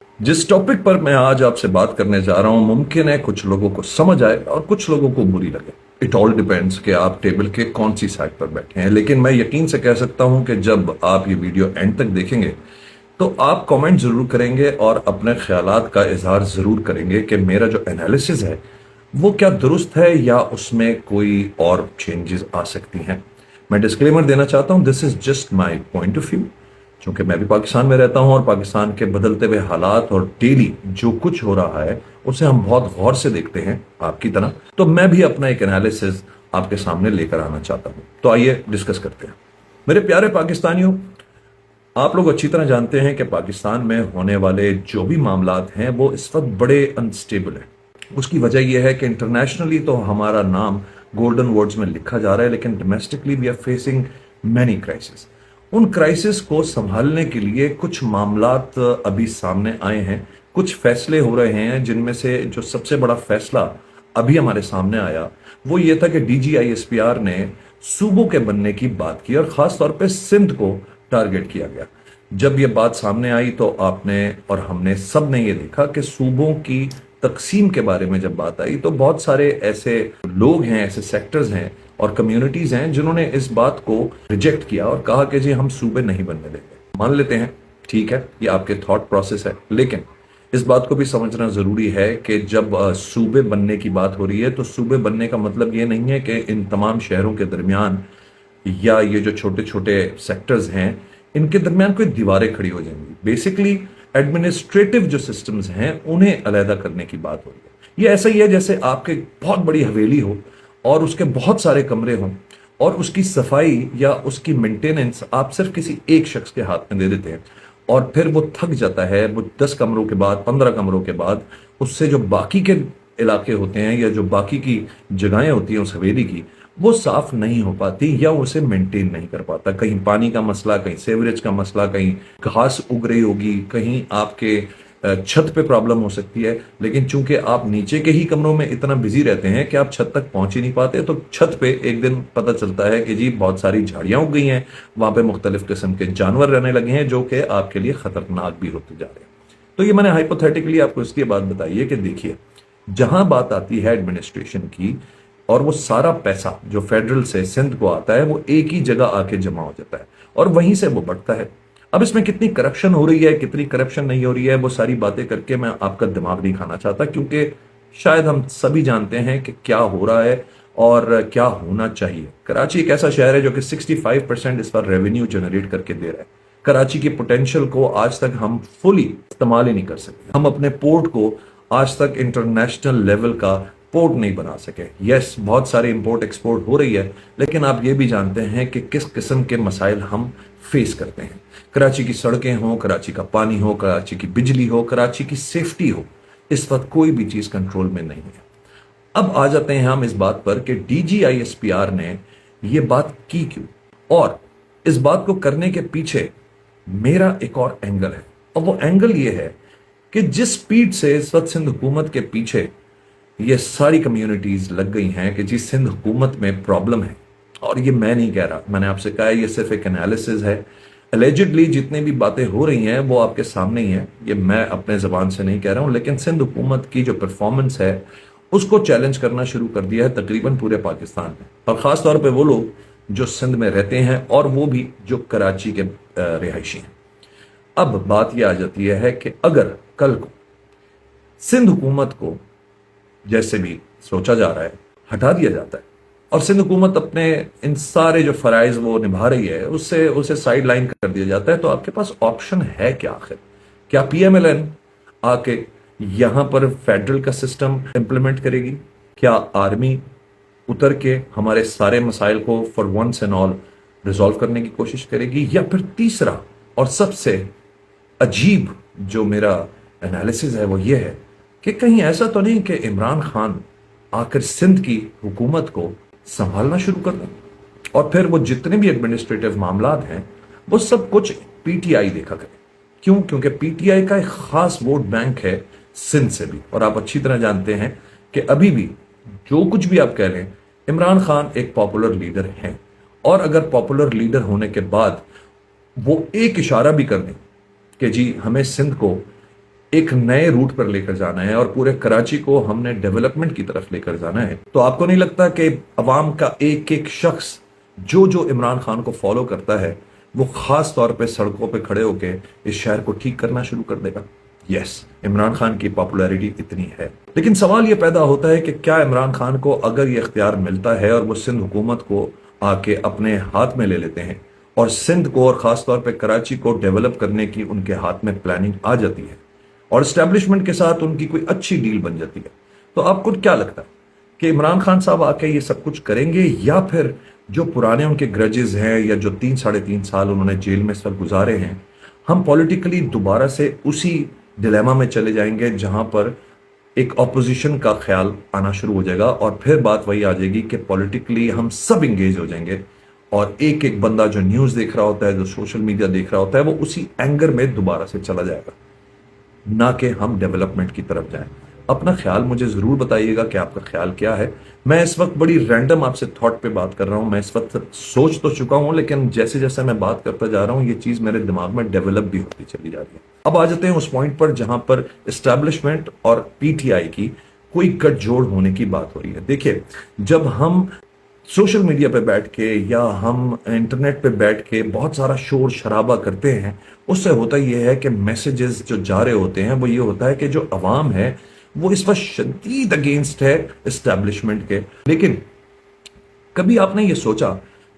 जिस टॉपिक पर मैं आज आपसे बात करने जा रहा हूं, मुमकिन है कुछ लोगों को समझ आए और कुछ लोगों को बुरी लगे। इट ऑल डिपेंड्स कि आप टेबल के कौन सी साइड पर बैठे हैं। लेकिन मैं यकीन से कह सकता हूं कि जब आप ये वीडियो एंड तक देखेंगे तो आप कमेंट जरूर करेंगे और अपने ख्यालात का इजहार जरूर करेंगे कि मेरा जो एनालिसिस है वो क्या दुरुस्त है या उसमें कोई और चेंजेस आ सकती हैं। मैं डिस्क्लेमर देना चाहता हूं, this is just my point of view. चूंकि मैं भी पाकिस्तान में रहता हूं और पाकिस्तान के बदलते हुए हालात और डेली जो कुछ हो रहा है उसे हम बहुत गौर से देखते हैं आपकी तरह, तो मैं भी अपना एक एनालिसिस आपके सामने लेकर आना चाहता हूं। तो आइए डिस्कस करते हैं। मेरे प्यारे पाकिस्तानियों, आप लोग अच्छी तरह जानते हैं कि पाकिस्तान में होने वाले जो भी मामलात हैं वो इस वक्त बड़े अनस्टेबल हैं। उसकी वजह यह है कि इंटरनेशनली तो हमारा नाम गोल्डन वर्ड्स में लिखा जा रहा है, लेकिन domestically we are facing many crisis. उन क्राइसिस को संभालने के लिए कुछ मामलात अभी सामने आए हैं, कुछ फैसले हो रहे हैं, जिनमें से जो सबसे बड़ा फैसला अभी हमारे सामने आया वो ये था कि DGISPR ने सूबों के बनने की बात की और खास तौर पे सिंध को टारगेट किया गया। जब ये बात सामने आई तो आपने और हमने सब ने ये देखा कि सूबों की तकसीम के बारे में जब बात आई तो बहुत सारे ऐसे लोग हैं, ऐसे सेक्टर्स हैं और कम्युनिटीज हैं जिन्होंने इस बात को रिजेक्ट किया और कहा कि जी हम सूबे नहीं बनने देंगे। मान लेते हैं, ठीक है, ये आपके थॉट प्रोसेस है, लेकिन इस बात को भी समझना जरूरी है कि जब सूबे बनने की बात हो रही है तो सूबे बनने का मतलब ये नहीं है कि इन तमाम शहरों के दरमियान या ये जो छोटे छोटे सेक्टर्स हैं इनके दरमियान कोई दीवारें खड़ी हो जाएंगी। बेसिकली एडमिनिस्ट्रेटिव जो सिस्टम्स हैं उन्हें अलहदा करने की बात हो रही है। ये ऐसा ही है जैसे आपके बहुत बड़ी हवेली हो और उसके बहुत सारे कमरे हों और उसकी सफाई या उसकी मेंटेनेंस आप सिर्फ किसी एक शख्स के हाथ में दे देते हैं और फिर वो थक जाता है। वो 10 कमरों के बाद, 15 कमरों के बाद उससे जो बाकी के इलाके होते हैं या जो बाकी की जगहें होती हैं उस हवेली की, वो साफ नहीं हो पाती या उसे मेंटेन नहीं कर पाता। कहीं पानी का मसला, कहीं सेवरेज का मसला, कहीं घास उग रही होगी, कहीं आपके छत पे प्रॉब्लम हो सकती है। लेकिन चूंकि आप नीचे के ही कमरों में इतना बिजी रहते हैं कि आप छत तक पहुंच ही नहीं पाते, तो छत पे एक दिन पता चलता है कि जी बहुत सारी झाड़ियां उग गई हैं, वहां पे मुख्तलिफ किस्म के जानवर रहने लगे हैं जो कि आपके लिए खतरनाक भी होते जा रहे हैं। तो ये मैंने हाइपोथेटिकली आपको इसलिए बात बताई है कि देखिए, जहां बात आती है एडमिनिस्ट्रेशन की और वो सारा पैसा जो फेडरल से सिंध को आता है वो एक ही जगह आके जमा हो जाता है और वहीं से वो बढ़ता है। अब इसमें कितनी करप्शन हो रही है, कितनी करप्शन नहीं हो रही है, वो सारी बातें करके मैं आपका दिमाग नहीं खाना चाहता, क्योंकि शायद हम सभी जानते हैं कि क्या हो रहा है और क्या होना चाहिए। कराची एक ऐसा शहर है जो कि 65% इस पर रेवेन्यू जनरेट करके दे रहा है। कराची की पोटेंशियल को आज तक हम फुली इस्तेमाल ही नहीं कर सके। हम अपने पोर्ट को आज तक इंटरनेशनल लेवल का पोर्ट नहीं बना सके। यस, बहुत सारी इंपोर्ट एक्सपोर्ट हो रही है, लेकिन आप ये भी जानते हैं कि किस किस्म के मसाइल हम फेस करते हैं। कराची की सड़कें हो, कराची का पानी हो, कराची की बिजली हो, कराची की सेफ्टी हो, इस वक्त कोई भी चीज कंट्रोल में नहीं है। अब आ जाते हैं हम इस बात पर कि DGISPR ने यह बात की क्यों, और इस बात को करने के पीछे मेरा एक और एंगल है। और वो एंगल ये है कि जिस स्पीड से इस वक्त सिंध हुकूमत के पीछे ये सारी कम्युनिटीज लग गई हैं कि जी सिंध हुकूमत में प्रॉब्लम है, और ये मैं नहीं कह रहा, मैंने आपसे कहा ये सिर्फ एक एनालिसिस है। एलिजिडली जितनी भी बातें हो रही हैं वो आपके सामने ही है, ये मैं अपने जबान से नहीं कह रहा हूं। लेकिन सिंध हुकूमत की जो परफॉर्मेंस है उसको चैलेंज करना शुरू कर दिया है तकरीबन पूरे पाकिस्तान में, और खास तौर पे वो लोग जो सिंध में रहते हैं और वो भी जो कराची के रिहायशी हैं। अब बात यह आ जाती है कि अगर कल को सिंध हुकूमत को, जैसे भी सोचा जा रहा है, हटा दिया जाता है और सिंध हुकूमत अपने इन सारे जो फराइज वो निभा रही है उससे उसे साइड लाइन कर दिया जाता है, तो आपके पास ऑप्शन है क्या आखिर? क्या PMLN आके यहां पर फेडरल का सिस्टम इंप्लीमेंट करेगी? क्या आर्मी उतर के हमारे सारे मसाइल को for once and all resolve करने की कोशिश करेगी? या फिर तीसरा और सबसे अजीब जो मेरा एनालिसिस है वो ये है कि कहीं ऐसा तो नहीं कि इमरान खान आकर सिंध की हुकूमत को संभालना शुरू कर दें और फिर वो जितने भी एडमिनिस्ट्रेटिव मामलात हैं वो सब कुछ PTI देखा करे। क्यों? क्योंकि PTI का एक खास वोट बैंक है सिंध से भी, और आप अच्छी तरह जानते हैं कि अभी भी जो कुछ भी आप कह लें, इमरान खान एक पॉपुलर लीडर हैं, और अगर पॉपुलर लीडर होने के बाद वो एक इशारा भी कर दें कि जी हमें सिंध को एक नए रूट पर लेकर जाना है और पूरे कराची को हमने डेवलपमेंट की तरफ लेकर जाना है, तो आपको नहीं लगता कि अवाम का एक एक शख्स जो जो इमरान खान को फॉलो करता है वो खास तौर पे सड़कों पे खड़े होके इस शहर को ठीक करना शुरू कर देगा? यस, इमरान खान की पॉपुलैरिटी इतनी है, लेकिन सवाल ये पैदा होता है कि क्या इमरान खान को अगर ये इख्तियार मिलता है और वो सिंध हुकूमत को आके अपने हाथ में ले लेते हैं और सिंध को और खास तौर पे कराची को डेवलप करने की उनके हाथ में प्लानिंग आ जाती है और एस्टेब्लिशमेंट के साथ उनकी कोई अच्छी डील बन जाती है, तो आपको क्या लगता है कि इमरान खान साहब आके ये सब कुछ करेंगे, या फिर जो पुराने उनके ग्रजेस हैं या जो 3-3.5 साल उन्होंने जेल में इस वक्त गुजारे हैं, हम पॉलिटिकली दोबारा से उसी डिलेमा में चले जाएंगे जहां पर एक ऑपोजिशन का ख्याल आना शुरू हो जाएगा और फिर बात वही आ जाएगी कि पॉलिटिकली हम सब इंगेज हो जाएंगे और एक एक बंदा जो न्यूज़ देख रहा होता है, जो सोशल मीडिया देख रहा होता है, वो उसी एंगर में दोबारा से चला जाएगा, ना कि हम डेवलपमेंट की तरफ जाएं। अपना ख्याल मुझे जरूर बताइएगा कि आपका ख्याल क्या है। मैं इस वक्त बड़ी रैंडम आपसे थॉट पे बात कर रहा हूं, मैं इस वक्त सोच तो चुका हूं, लेकिन जैसे जैसे मैं बात करता जा रहा हूं ये चीज मेरे दिमाग में डेवलप भी होती चली जा रही है। अब आ जाते हैं उस पॉइंट पर जहां पर एस्टैब्लिशमेंट और पीटीआई की कोई गठजोड़ होने की बात हो रही है। देखिए, जब हम सोशल मीडिया पे बैठ के या हम इंटरनेट पे बैठ के बहुत सारा शोर शराबा करते हैं, उससे होता यह है कि मैसेजेस जो जा रहे होते हैं वो ये होता है कि जो अवाम है वो इस पर शदीद अगेंस्ट है एस्टैब्लिशमेंट के। लेकिन कभी आपने ये सोचा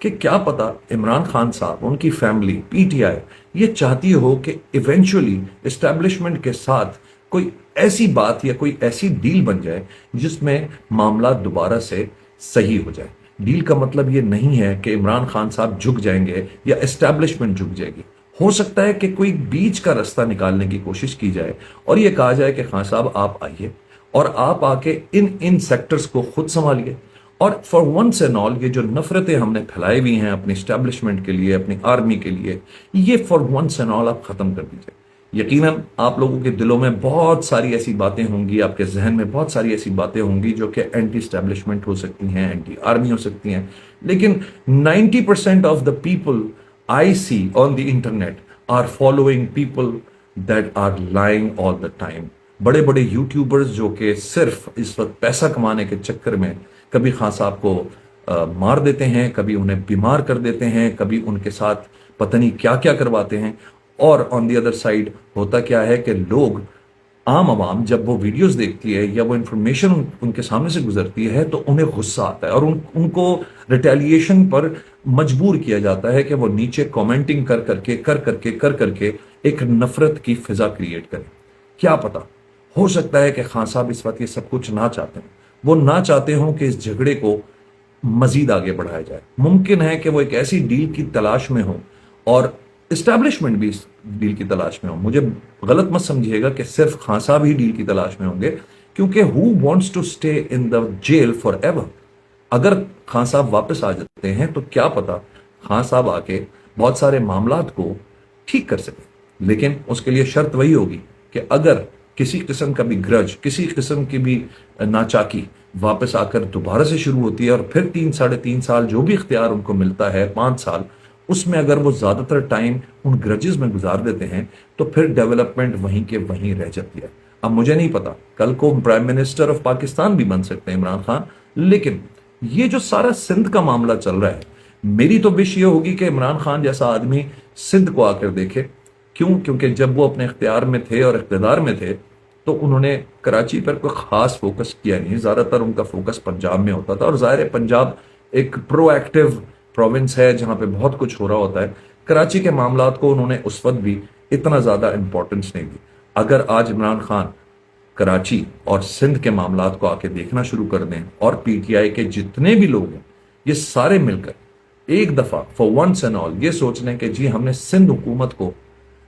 कि क्या पता इमरान खान साहब, उनकी फैमिली, पीटीआई ये चाहती हो कि इवेंचुअली एस्टैब्लिशमेंट के साथ कोई ऐसी बात या कोई ऐसी डील बन जाए जिसमें मामला दोबारा से सही हो जाए। डील का मतलब ये नहीं है कि इमरान खान साहब झुक जाएंगे या एस्टैब्लिशमेंट झुक जाएगी। हो सकता है कि कोई बीच का रास्ता निकालने की कोशिश की जाए और ये कहा जाए कि खान साहब आप आइए और आप आके इन इन सेक्टर्स को खुद संभालिए और फॉर वंस एंड ऑल ये जो नफरतें हमने फैलाई हुई हैं अपनी एस्टैब्लिशमेंट के लिए, अपनी आर्मी के लिए, ये फॉर वंस एंड ऑल आप खत्म कर दीजिए। यकीनन आप लोगों के दिलों में बहुत सारी ऐसी बातें होंगी, आपके जहन में बहुत सारी ऐसी बातें होंगी जो कि एंटी एस्टैब्लिशमेंट हो सकती हैं, एंटी आर्मी हो सकती हैं, लेकिन 90% of the people I see on the internet are following people that are lying all the time। बड़े बड़े यूट्यूबर्स जो कि सिर्फ इस वक्त पैसा कमाने के चक्कर में कभी खान साहब को मार देते हैं, कभी उन्हें बीमार कर देते हैं, कभी उनके साथ पता नहीं क्या क्या करवाते हैं, और ऑन दी अदर साइड होता क्या है कि लोग, आम आवाम जब वो वीडियोस देखती है या वो इंफॉर्मेशन उनके सामने से गुजरती है तो उन्हें गुस्सा आता है और उनको रिटेलिएशन पर मजबूर किया जाता है कि वो नीचे कमेंटिंग कर करके एक नफरत की फिजा क्रिएट करें। क्या पता, हो सकता है कि खान साहब इस वक्त ये सब कुछ ना चाहते हैं, वो ना चाहते हों कि इस झगड़े को मजीद आगे बढ़ाया जाए। मुमकिन है कि वो एक ऐसी डील की तलाश में हो और एस्टैब्लिशमेंट भी इस डील की तलाश में हो। मुझे गलत मत समझिएगा कि सिर्फ खान साहब ही डील की तलाश में होंगे, क्योंकि who wants to stay in the jail for ever. अगर खान साहब वापस आ जाते हैं तो क्या पता खान साहब आके बहुत सारे मामलात को ठीक कर सके, लेकिन उसके लिए शर्त वही होगी कि अगर किसी किस्म का भी ग्रज, किसी किस्म की भी नाचाकी वापस आकर दोबारा से शुरू होती है और फिर 3-3.5 साल जो भी इख्तियार उनको मिलता है, 5 साल, उसमें अगर वो ज्यादातर टाइम उन ग्रजेस में गुजार देते हैं तो फिर डेवलपमेंट वहीं के वहीं रह जाती है। अब मुझे नहीं पता, कल को प्राइम मिनिस्टर ऑफ पाकिस्तान भी बन सकते हैं इमरान खान, लेकिन ये जो सारा सिंध का मामला चल रहा है, मेरी तो विश ये होगी कि इमरान खान जैसा आदमी सिंध को आकर देखे। क्यों? क्योंकि जब वो अपने इख्तियार में थे और इख्तिदार में थे तो उन्होंने कराची पर कोई खास फोकस किया नहीं, ज्यादातर उनका फोकस पंजाब में होता था, और जाहिर है पंजाब एक प्रोएक्टिव प्रोविंस है जहां पे बहुत कुछ हो रहा होता है। कराची के मामलात को उन्होंने उस वक्त भी इतना ज्यादा इंपॉर्टेंस नहीं दी। अगर आज इमरान खान कराची और सिंध के मामलात को आके देखना शुरू कर दें और पीटीआई के जितने भी लोग हैं ये सारे मिलकर एक दफा फॉर वंस एंड ऑल ये सोच लें कि जी हमने सिंध हुकूमत को,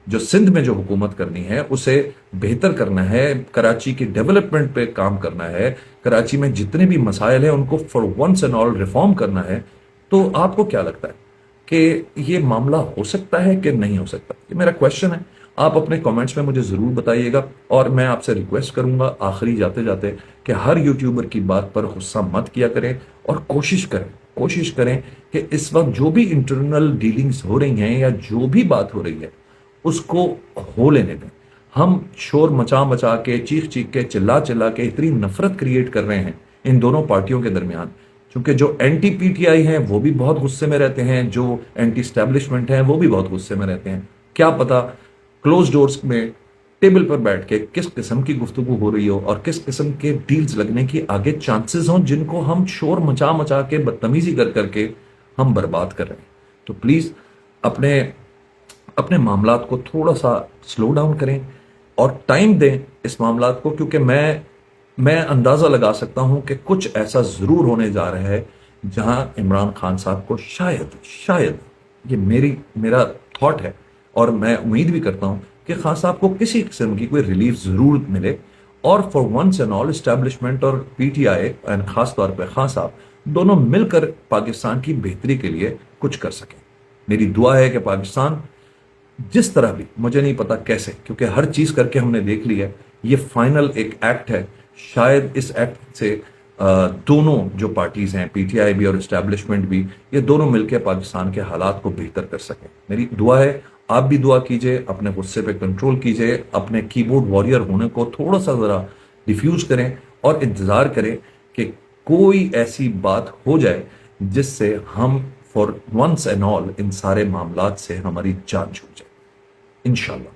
जो सिंध में जो हुकूमत करनी है उसे बेहतर करना है, कराची की डेवलपमेंट पे काम करना है, कराची में जितने भी मसाइल हैं उनको for once and all reform करना है, तो आपको क्या लगता है कि ये मामला हो सकता है कि नहीं हो सकता? ये मेरा क्वेश्चन है, आप अपने कमेंट्स में मुझे जरूर बताइएगा। और मैं आपसे रिक्वेस्ट करूंगा आखिरी जाते जाते कि हर यूट्यूबर की बात पर गुस्सा मत किया करें और कोशिश करें कि इस वक्त जो भी इंटरनल डीलिंग्स हो रही हैं या जो भी बात हो रही है उसको हो लेने दें। ہم شور مچا مچا کے چیخ چیخ کے چلا چلا کے اتنی نفرت کریٹ کر رہے ہیں ان دونوں پارٹیوں کے درمیان، چونکہ جو اینٹی پی ٹی آئی ہیں وہ بھی بہت غصے میں رہتے ہیں، جو اینٹی اسٹیبلشمنٹ ہیں وہ بھی بہت غصے میں رہتے ہیں۔ کیا پتا کلوز ڈورز میں ٹیبل پر بیٹھ کے کس قسم کی گفتگو ہو رہی ہو اور کس قسم کے ڈیلز لگنے کی آگے چانسز ہوں، جن کو ہم شور مچا مچا کے بدتمیزی کر کر کے ہم برباد کر رہے ہیں۔ تو پلیز اپنے اپنے معاملات کو تھوڑا سا سلو ڈاؤن کریں اور ٹائم دیں اس معاملات کو، کیونکہ میں اندازہ لگا سکتا ہوں کہ کچھ ایسا ضرور ہونے جا رہا ہے جہاں عمران خان صاحب کو شاید یہ میرا تھاٹ ہے، اور میں امید بھی کرتا ہوں کہ خان صاحب کو کسی قسم کی کوئی ریلیف ضرور ملے، اور for once and all establishment اور پی ٹی آئی اینڈ خاص طور پہ خان صاحب دونوں مل کر پاکستان کی بہتری کے لیے کچھ کر سکیں۔ میری دعا ہے کہ پاکستان جس طرح بھی، مجھے نہیں پتا کیسے، کیونکہ ہر چیز کر کے ہم نے دیکھ لی ہے، یہ فائنل ایک ایکٹ ہے، شاید اس ایکٹ سے دونوں جو پارٹیز ہیں، پی ٹی آئی بھی اور اسٹیبلشمنٹ بھی، یہ دونوں مل کے پاکستان کے حالات کو بہتر کر سکیں۔ میری دعا ہے، آپ بھی دعا کیجئے، اپنے غصے پہ کنٹرول کیجئے، اپنے کی بورڈ وارئر ہونے کو تھوڑا سا ذرا ڈیفیوز کریں اور انتظار کریں کہ کوئی ایسی بات ہو جائے جس سے ہم فار ونس اینڈ آل ان سارے معاملات سے ہماری جان چھوٹ جائے، انشاءاللہ۔